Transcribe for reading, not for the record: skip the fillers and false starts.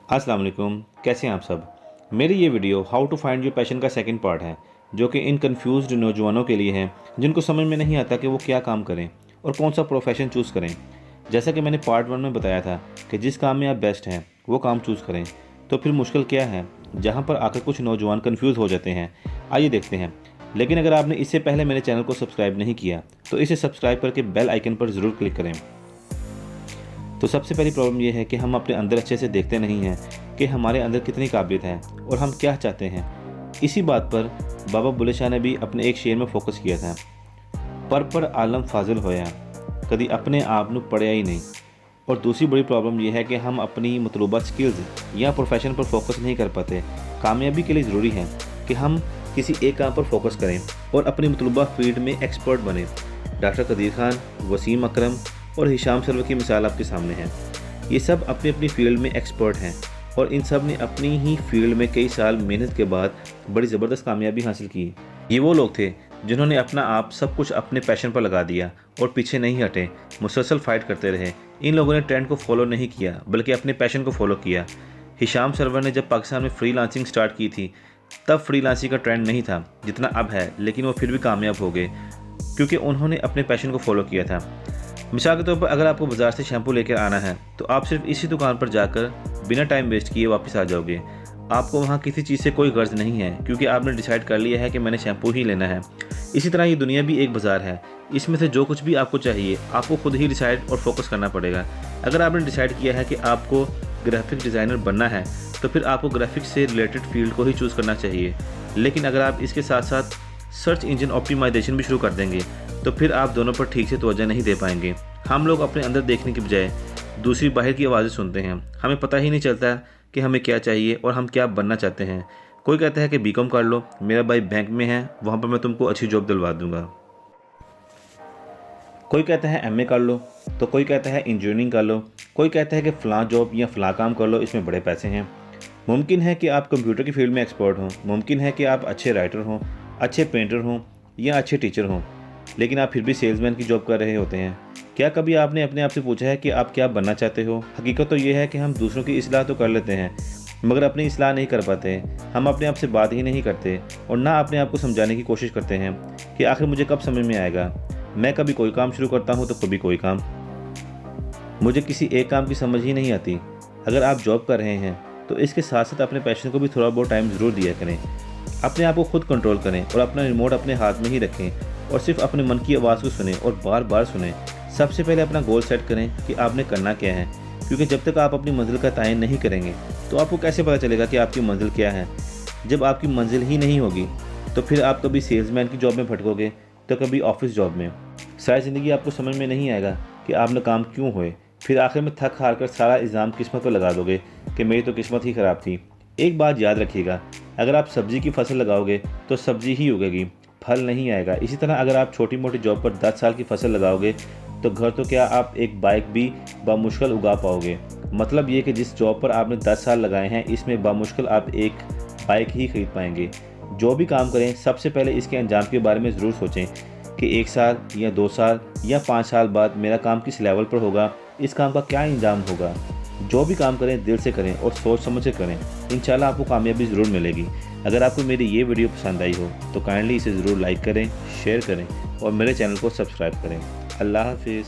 अस्सलाम वालेकुम, कैसे हैं आप सब। मेरी ये video how to find your passion का सेकंड पार्ट है, जो कि इन कंफ्यूज्ड नौजवानों के लिए है जिनको समझ में नहीं आता कि वो क्या काम करें और कौन सा प्रोफेशन चूज़ करें। जैसा कि मैंने पार्ट 1 में बताया था कि जिस काम में आप बेस्ट हैं वो काम चूज़ करें, तो फिर मुश्किल क्या है, जहाँ पर आकर कुछ नौजवान कन्फ्यूज़ हो जाते हैं। आइए देखते हैं। लेकिन अगर आपने इससे पहले मेरे चैनल को सब्सक्राइब नहीं किया तो इसे सब्सक्राइब करके बेल आइकन पर ज़रूर क्लिक करें। तो सबसे पहली प्रॉब्लम यह है कि हम अपने अंदर अच्छे से देखते नहीं हैं कि हमारे अंदर कितनी काबिलियत है और हम क्या चाहते हैं। इसी बात पर बाबा बुल्ले शाह ने भी अपने एक शेर में फोकस किया था, पर आलम फाजिल होया, कभी अपने आप नू पढ़िया ही नहीं। और दूसरी बड़ी प्रॉब्लम यह है कि हम अपनी मतलूबा स्किल्स या प्रोफेशन पर फोकस नहीं कर पाते। कामयाबी के लिए ज़रूरी है कि हम किसी एक काम पर फोकस करें और अपनी मतलूबा फील्ड में एक्सपर्ट बने। डॉक्टर कदीर खान, वसीम अकरम और हिशाम सरवर की मिसाल आपके सामने है। ये सब अपनी अपनी फील्ड में एक्सपर्ट हैं और इन सब ने अपनी ही फील्ड में कई साल मेहनत के बाद बड़ी ज़बरदस्त कामयाबी हासिल की। ये वो लोग थे जिन्होंने अपना आप सब कुछ अपने पैशन पर लगा दिया और पीछे नहीं हटे, मुसलसल फाइट करते रहे। इन लोगों ने ट्रेंड को फॉलो नहीं किया बल्कि अपने पैशन को फॉलो किया। हिशाम सरवर ने जब पाकिस्तान में फ्रीलांसिंग स्टार्ट की थी तब फ्रीलांसिंग का ट्रेंड नहीं था जितना अब है, लेकिन वो फिर भी कामयाब हो गए क्योंकि उन्होंने अपने पैशन को फॉलो किया था। मिसाल के तौर पर अगर आपको बाज़ार से शैम्पू लेकर आना है तो आप सिर्फ इसी दुकान पर जाकर बिना टाइम वेस्ट किए वापस आ जाओगे। आपको वहाँ किसी चीज़ से कोई गर्ज नहीं है क्योंकि आपने डिसाइड कर लिया है कि मैंने शैम्पू ही लेना है। इसी तरह ये दुनिया भी एक बाज़ार है, इसमें से जो कुछ भी आपको चाहिए आपको खुद ही डिसाइड और फोकस करना पड़ेगा। अगर आपने डिसाइड किया है कि आपको ग्राफिक डिज़ाइनर बनना है तो फिर आपको ग्राफिक्स से रिलेटेड फील्ड को ही चूज़ करना चाहिए। लेकिन अगर आप इसके साथ साथ सर्च इंजन ऑप्टिमाइजेशन भी शुरू कर देंगे तो फिर आप दोनों पर ठीक से तवज्जो नहीं दे पाएंगे। हम लोग अपने अंदर देखने की बजाय दूसरी बाहर की आवाज़ें सुनते हैं। हमें पता ही नहीं चलता कि हमें क्या चाहिए और हम क्या बनना चाहते हैं। कोई कहता है कि बीकॉम कर लो, मेरा भाई बैंक में है, वहाँ पर मैं तुमको अच्छी जॉब दिलवा दूंगा। कोई कहता है एमए कर लो, तो कोई कहता है इंजीनियरिंग कर लो, कोई कहता है कि फ़लाँ जॉब या फ़लाँ काम कर लो, इसमें बड़े पैसे हैं। मुमकिन है कि आप कंप्यूटर की फील्ड में एक्सपर्ट हों, मुमकिन है कि आप अच्छे राइटर हों, अच्छे पेंटर हों या अच्छे टीचर हों, लेकिन आप फिर भी सेल्समैन की जॉब कर रहे होते हैं। क्या कभी आपने अपने आप से पूछा है कि आप क्या बनना चाहते हो? हकीकत तो ये है कि हम दूसरों की इस्लाह तो कर लेते हैं मगर अपनी इस्लाह नहीं कर पाते। हम अपने आप से बात ही नहीं करते और ना अपने आप को समझाने की कोशिश करते हैं कि आखिर मुझे कब समझ में आएगा। मैं कभी कोई काम शुरू करता हूँ तो कभी कोई काम, मुझे किसी एक काम की समझ ही नहीं आती। अगर आप जॉब कर रहे हैं तो इसके साथ साथ अपने पैशन को भी थोड़ा बहुत टाइम ज़रूर दिया करें। अपने आप को खुद कंट्रोल करें और अपना रिमोट अपने हाथ में ही रखें और सिर्फ अपने मन की आवाज़ को सुने और बार बार सुने। सबसे पहले अपना गोल सेट करें कि आपने करना क्या है, क्योंकि जब तक आप अपनी मंजिल का तयन नहीं करेंगे तो आपको कैसे पता चलेगा कि आपकी मंजिल क्या है। जब आपकी मंजिल ही नहीं होगी तो फिर आप कभी सेल्समैन की जॉब में भटकोगे तो कभी ऑफिस जॉब में। सारी ज़िंदगी आपको समझ में नहीं आएगा कि आपने काम क्यों हुए। फिर आखिर में थक हार कर सारा इल्ज़ाम किस्मत पर लगा दोगे कि मेरी तो किस्मत ही ख़राब थी। एक बात याद रखिएगा, अगर आप सब्ज़ी की फसल लगाओगे तो सब्ज़ी ही उगेगी, फल नहीं आएगा। इसी तरह अगर आप छोटी मोटी जॉब पर 10 साल की फसल लगाओगे तो घर तो क्या आप एक बाइक भी बामुश्किल उगा पाओगे। मतलब ये कि जिस जॉब पर आपने 10 साल लगाए हैं इसमें बामुश्किल आप एक बाइक ही खरीद पाएंगे। जो भी काम करें सबसे पहले इसके अंजाम के बारे में ज़रूर सोचें कि 1 साल या 2 साल या 5 साल बाद मेरा काम किस लेवल पर होगा, इस काम का क्या इंजाम होगा। जो भी काम करें दिल से करें और सोच समझ कर करें, इंशाल्लाह आपको कामयाबी ज़रूर मिलेगी। अगर आपको मेरी ये वीडियो पसंद आई हो तो काइंडली इसे ज़रूर लाइक करें, शेयर करें और मेरे चैनल को सब्सक्राइब करें। अल्लाह हाफिज़।